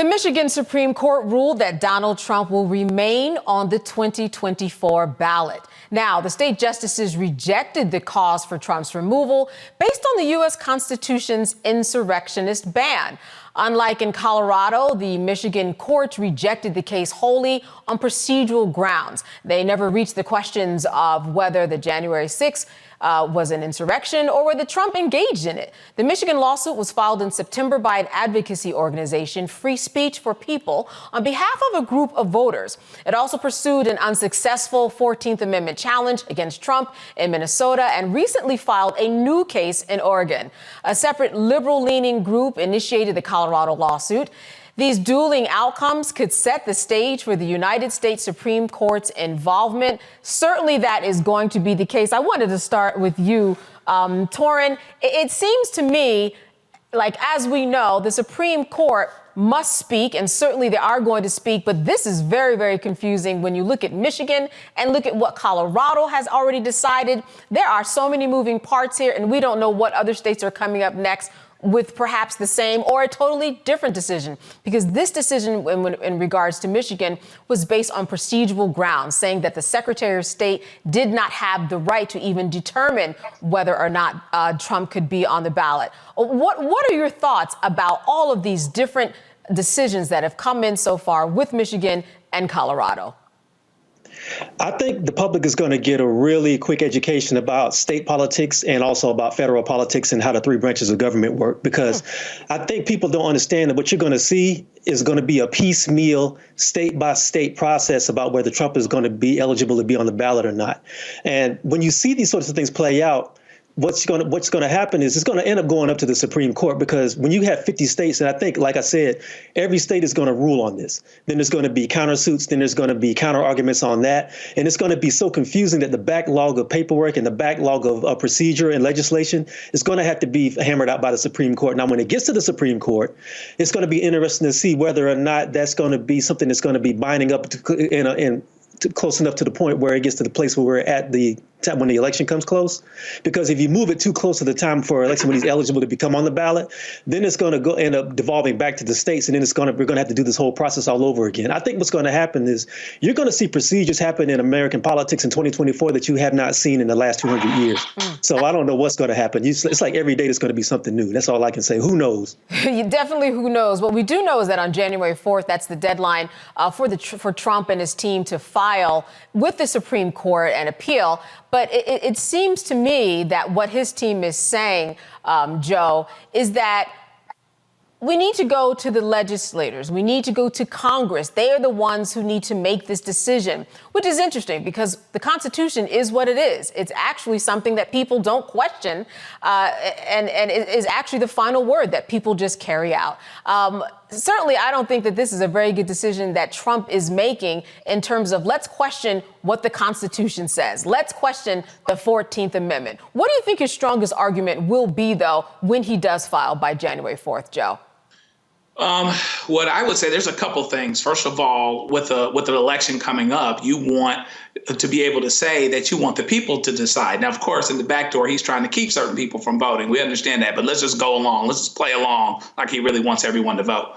The Michigan Supreme Court ruled that Donald Trump will remain on the 2024 ballot. Now, the state justices rejected the cause for Trump's removal based on the U.S. Constitution's insurrectionist ban. Unlike in Colorado, the Michigan courts rejected the case wholly on procedural grounds. They never reached the questions of whether the January 6th was an insurrection or whether Trump engaged in it. The Michigan lawsuit was filed in September by an advocacy organization, Free Speech for People, on behalf of a group of voters. It also pursued an unsuccessful 14th Amendment challenge against Trump in Minnesota and recently filed a new case in Oregon. A separate liberal-leaning group initiated the Colorado lawsuit. These dueling outcomes could set the stage for the United States Supreme Court's involvement. Certainly that is going to be the case. I wanted to start with you, Torrin. It seems to me like, as we know, the Supreme Court must speak, and certainly they are going to speak, but this is very, very confusing when you look at Michigan and look at what Colorado has already decided. There are so many moving parts here, and we don't know what other states are coming up next with perhaps the same or a totally different decision, because this decision in regards to Michigan was based on procedural grounds, saying that the Secretary of State did not have the right to even determine whether or not Trump could be on the ballot. What are your thoughts about all of these different decisions that have come in so far with Michigan and Colorado? I think the public is going to get a really quick education about state politics and also about federal politics and how the three branches of government work, because I think people don't understand that what you're going to see is going to be a piecemeal state by state process about whether Trump is going to be eligible to be on the ballot or not. And when you see these sorts of things play out, what's going to happen is it's going to end up going up to the Supreme Court, because when you have 50 states, and I think, like I said, every state is going to rule on this. Then there's going to be countersuits. Then there's going to be counter arguments on that. And it's going to be so confusing that the backlog of paperwork and the backlog of procedure and legislation is going to have to be hammered out by the Supreme Court. Now, when it gets to the Supreme Court, it's going to be interesting to see whether or not that's going to be something that's going to be binding up close enough to the point where it gets to the place where we're at the time when the election comes close. Because if you move it too close to the time for election when he's eligible to become on the ballot, then it's going to end up devolving back to the states, and then we're going to have to do this whole process all over again. I think what's going to happen is you're going to see procedures happen in American politics in 2024 that you have not seen in the last 200 years. So I don't know what's going to happen. It's like every day there's going to be something new. That's all I can say. Who knows? Definitely who knows. What we do know is that on January 4th, that's the deadline for Trump and his team to file with the Supreme Court and appeal. But it seems to me that what his team is saying, Joe, is that we need to go to the legislators. We need to go to Congress. They are the ones who need to make this decision, which is interesting because the Constitution is what it is. It's actually something that people don't question, and it is actually the final word that people just carry out. Certainly, I don't think that this is a very good decision that Trump is making in terms of let's question what the Constitution says. Let's question the 14th Amendment. What do you think his strongest argument will be, though, when he does file by January 4th, Joe? What I would say, there's a couple things. First of all, with an election coming up, you want to be able to say that you want the people to decide. Now, of course, in the back door, he's trying to keep certain people from voting. We understand that, but let's just go along. Let's just play along like he really wants everyone to vote.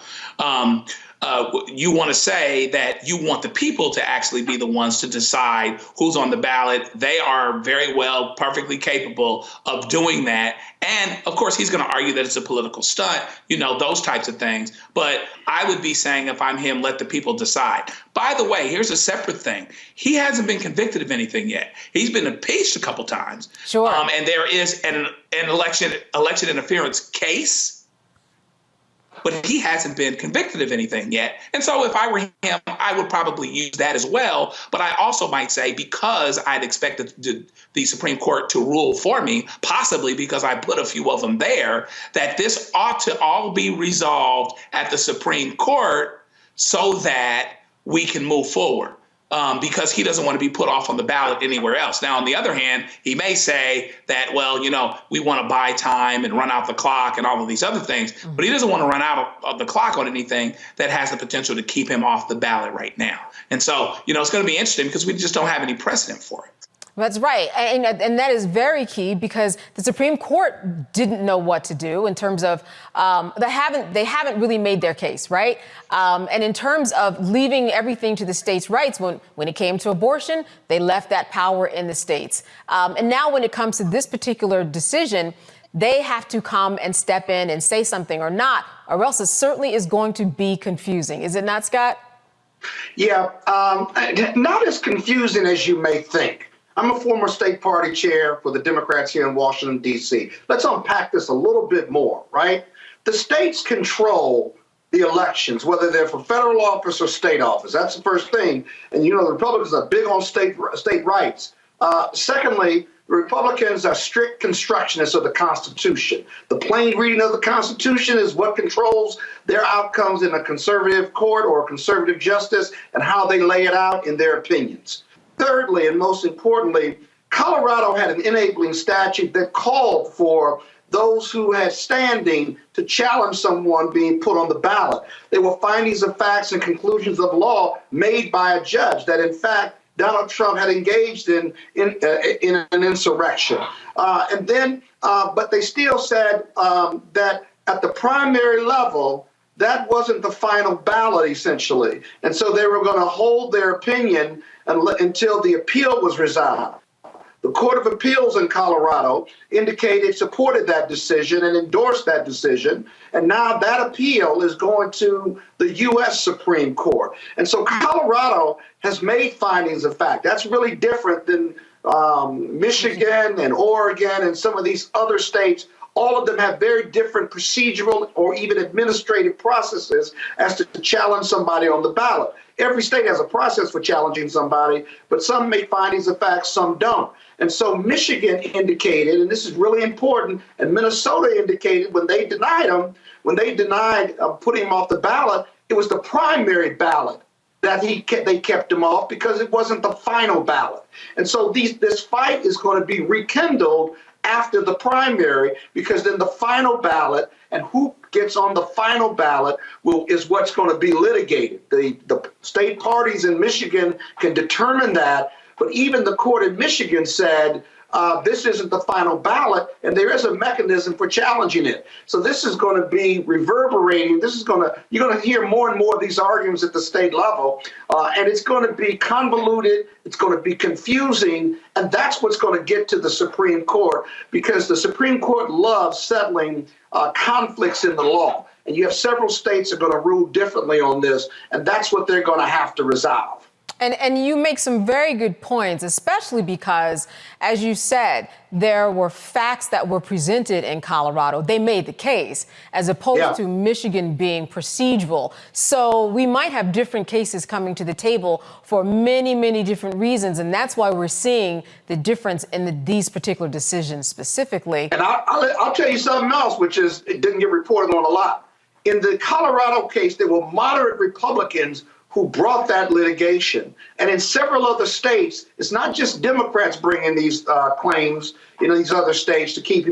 You want to say that you want the people to actually be the ones to decide who's on the ballot. They are very well, perfectly capable of doing that. And of course, he's going to argue that it's a political stunt, those types of things. But I would be saying, if I'm him, let the people decide. By the way, here's a separate thing. He hasn't been convicted of anything yet. He's been impeached a couple times. Sure. And there is an election interference case, but he hasn't been convicted of anything yet. And so if I were him, I would probably use that as well. But I also might say, because I'd expected the Supreme Court to rule for me, possibly because I put a few of them there, that this ought to all be resolved at the Supreme Court so that we can move forward. Because he doesn't want to be put off on the ballot anywhere else. Now, on the other hand, he may say that, well, we want to buy time and run out the clock and all of these other things, but he doesn't want to run out of the clock on anything that has the potential to keep him off the ballot right now. And so, it's going to be interesting because we just don't have any precedent for it. That's right. And that is very key because the Supreme Court didn't know what to do in terms of they haven't really made their case. Right. And in terms of leaving everything to the states' rights, when it came to abortion, they left that power in the states. And now when it comes to this particular decision, they have to come and step in and say something or not, or else it certainly is going to be confusing. Is it not, Scott? Yeah, not as confusing as you may think. I'm a former state party chair for the Democrats here in Washington, D.C. Let's unpack this a little bit more, right? The states control the elections, whether they're for federal office or state office. That's the first thing. And, you know, the Republicans are big on state rights. Secondly, the Republicans are strict constructionists of the Constitution. The plain reading of the Constitution is what controls their outcomes in a conservative court or a conservative justice and how they lay it out in their opinions. Thirdly, and most importantly, Colorado had an enabling statute that called for those who had standing to challenge someone being put on the ballot. There were findings of facts and conclusions of law made by a judge that, in fact, Donald Trump had engaged in an insurrection. But they still said that at the primary level, that wasn't the final ballot, essentially. And so they were going to hold their opinion until the appeal was resolved. The Court of Appeals in Colorado indicated supported that decision and endorsed that decision. And now that appeal is going to the U.S. Supreme Court. And so Colorado has made findings of fact. That's really different than Michigan and Oregon and some of these other states. All of them have very different procedural or even administrative processes as to challenge somebody on the ballot. Every state has a process for challenging somebody, but some make findings of fact, some don't. And so Michigan indicated, and this is really important, and Minnesota indicated when they denied putting him off the ballot, it was the primary ballot that they kept him off because it wasn't the final ballot. And so this fight is going to be rekindled after the primary, because then the final ballot and who gets on the final ballot is what's going to be litigated. The state parties in Michigan can determine that, but even the court in Michigan said this isn't the final ballot, and there is a mechanism for challenging it. So this is going to be reverberating. You're going to hear more and more of these arguments at the state level, and it's going to be convoluted. It's going to be confusing, and that's what's going to get to the Supreme Court, because the Supreme Court loves settling conflicts in the law. And you have several states that are going to rule differently on this, and that's what they're going to have to resolve. And you make some very good points, especially because, as you said, there were facts that were presented in Colorado. They made the case, as opposed to Michigan being procedural. So we might have different cases coming to the table for many, many different reasons. And that's why we're seeing the difference in these particular decisions specifically. And I'll tell you something else, which is it didn't get reported on a lot. In the Colorado case, there were moderate Republicans who brought that litigation. And in several other states, it's not just Democrats bringing these claims in these other states to keep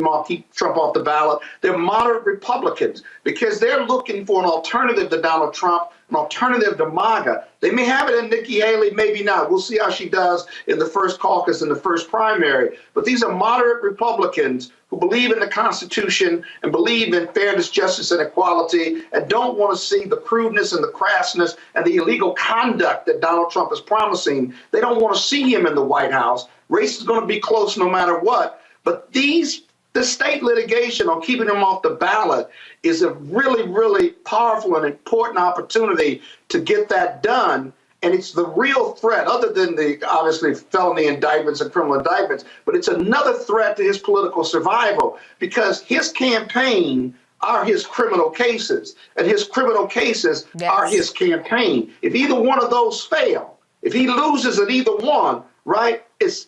Trump off the ballot. They're moderate Republicans because they're looking for an alternative to Donald Trump, an alternative to MAGA. They may have it in Nikki Haley, maybe not. We'll see how she does in the first caucus, in the first primary. But these are moderate Republicans who believe in the Constitution and believe in fairness, justice, and equality, and don't want to see the crudeness and the crassness and the illegal conduct that Donald Trump is promising. They don't want to see him in the White House. Race is going to be close no matter what. But the state litigation on keeping him off the ballot is a really, really powerful and important opportunity to get that done. And it's the real threat, other than the obviously felony indictments and criminal indictments, but it's another threat to his political survival, because his campaign are his criminal cases, and his criminal cases are his campaign. If either one of those fail, if he loses at either one, right, it's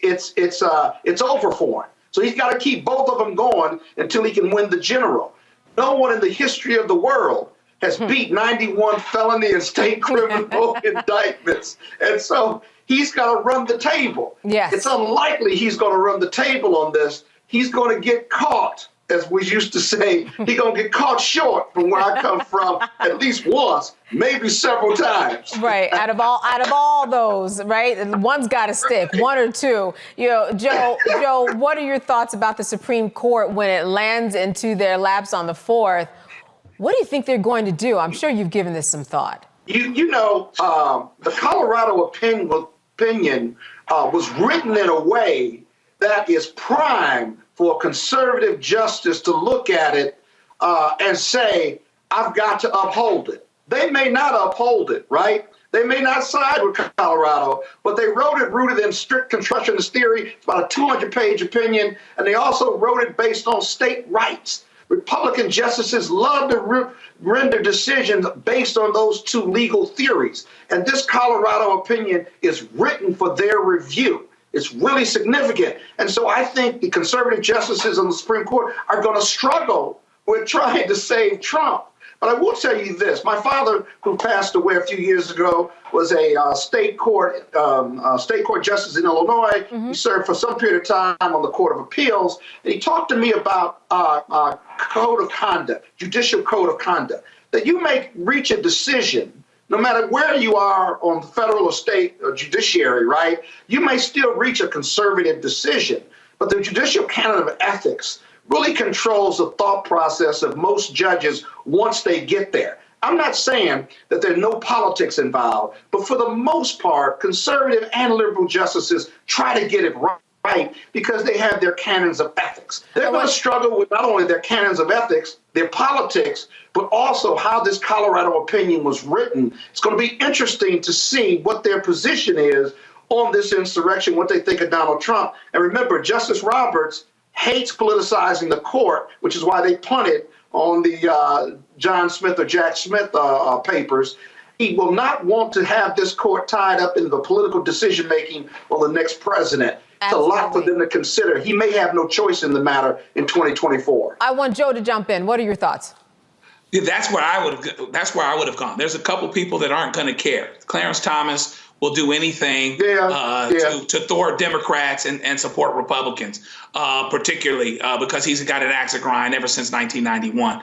over for him. So he's got to keep both of them going until he can win the general. No one in the history of the world has beat 91 felony and state criminal indictments. And so he's got to run the table. Yes. It's unlikely he's going to run the table on this. He's going to get caught as we used to say, he gonna get caught short from where I come from at least once, maybe several times. Right. Out of all those, right? One's got to stick, one or two. Joe, what are your thoughts about the Supreme Court when it lands into their laps on the 4th? What do you think they're going to do? I'm sure you've given this some thought. The Colorado opinion was written in a way that is prime for a conservative justice to look at it and say, I've got to uphold it. They may not uphold it, right? They may not side with Colorado, but they wrote it rooted in strict constructionist theory. It's about a 200-page opinion, and they also wrote it based on state rights. Republican justices love to render decisions based on those two legal theories. And this Colorado opinion is written for their review. It's really significant. And so I think the conservative justices on the Supreme Court are going to struggle with trying to save Trump. But I will tell you this. My father, who passed away a few years ago, was a state court justice in Illinois. Mm-hmm. He served for some period of time on the Court of Appeals. And he talked to me about code of conduct, judicial code of conduct, that you may reach a decision, no matter where you are on the federal or state or judiciary, right? You may still reach a conservative decision. But the judicial canon of ethics really controls the thought process of most judges once they get there. I'm not saying that there are no politics involved, but for the most part, conservative and liberal justices try to get it right because they have their canons of ethics. They're going to struggle with not only their canons of ethics, their politics, but also how this Colorado opinion was written. It's going to be interesting to see what their position is on this insurrection, what they think of Donald Trump. And remember, Justice Roberts hates politicizing the court, which is why they punted on the John Smith or Jack Smith papers. He will not want to have this court tied up in the political decision-making on the next president. Absolutely. It's a lot for them to consider. He may have no choice in the matter in 2024. I want Joe to jump in. What are your thoughts? Yeah, that's where I would have gone. There's a couple people that aren't going to care. Clarence Thomas will do anything to thwart Democrats and support Republicans, particularly because he's got an axe to grind ever since 1991.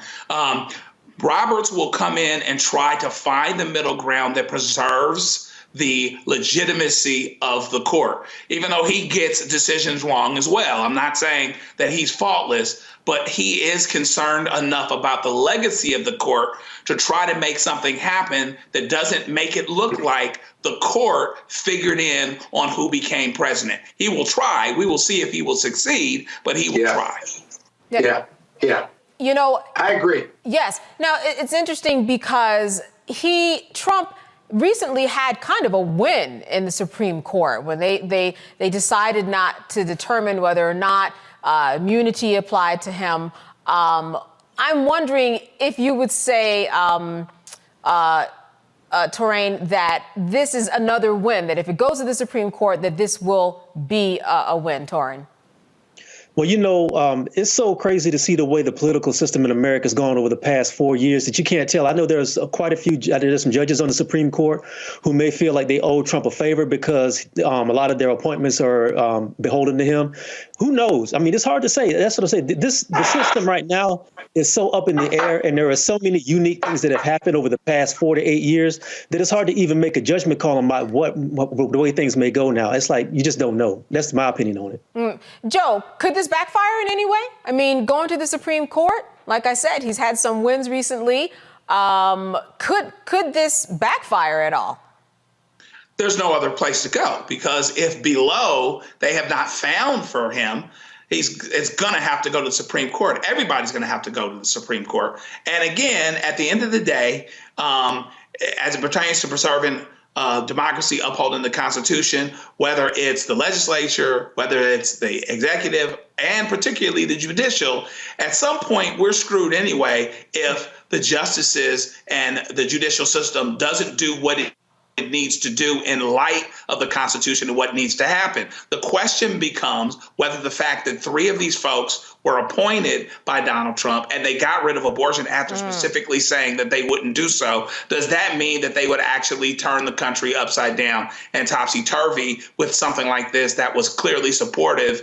Roberts will come in and try to find the middle ground that preserves the legitimacy of the court, even though he gets decisions wrong as well. I'm not saying that he's faultless, but he is concerned enough about the legacy of the court to try to make something happen that doesn't make it look like the court figured in on who became president. He will try. We will see if he will succeed, but he will try. Yeah. You know, I agree. Yes. Now, it's interesting because Trump recently had kind of a win in the Supreme Court when they decided not to determine whether or not immunity applied to him. I'm wondering if you would say, Torain, that this is another win, that if it goes to the Supreme Court, that this will be a win, Torain. Well, it's so crazy to see the way the political system in America has gone over the past 4 years that you can't tell. I know there's there's some judges on the Supreme Court who may feel like they owe Trump a favor because a lot of their appointments are beholden to him. Who knows? I mean, it's hard to say. That's what I say. The system right now is so up in the air, and there are so many unique things that have happened over the past 4 to 8 years that it's hard to even make a judgment call on the way things may go now. It's like you just don't know. That's my opinion on it. Joe, could this backfire in any way? I mean, going to the Supreme Court, like I said, he's had some wins recently. Could this backfire at all? There's no other place to go, because if below they have not found for him, it's going to have to go to the Supreme Court. Everybody's going to have to go to the Supreme Court. And again, at the end of the day, as it pertains to preserving democracy, upholding the Constitution, whether it's the legislature, whether it's the executive, and particularly the judicial, at some point we're screwed anyway if the justices and the judicial system doesn't do what it needs to do in light of the Constitution and what needs to happen. The question becomes whether the fact that 3 of these folks were appointed by Donald Trump and they got rid of abortion after specifically saying that they wouldn't do so, does that mean that they would actually turn the country upside down and topsy-turvy with something like this that was clearly supportive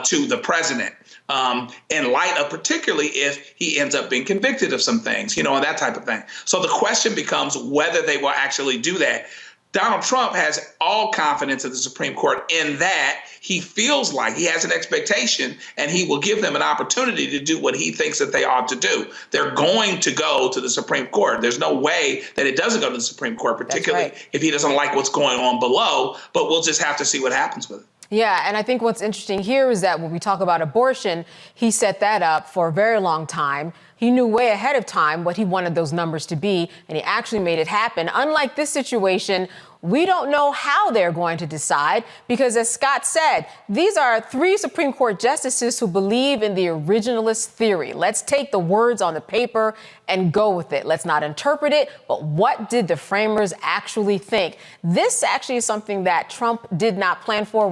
to the president? in light of particularly if he ends up being convicted of some things, and that type of thing. So the question becomes whether they will actually do that. Donald Trump has all confidence in the Supreme Court in that he feels like he has an expectation and he will give them an opportunity to do what he thinks that they ought to do. They're going to go to the Supreme Court. There's no way that it doesn't go to the Supreme Court, particularly if he doesn't like what's going on below, but we'll just have to see what happens with it. Yeah, and I think what's interesting here is that when we talk about abortion, he set that up for a very long time. He knew way ahead of time what he wanted those numbers to be, and he actually made it happen. Unlike this situation, we don't know how they're going to decide because, as Scott said, these are 3 Supreme Court justices who believe in the originalist theory. Let's take the words on the paper and go with it. Let's not interpret it, but what did the framers actually think? This actually is something that Trump did not plan for.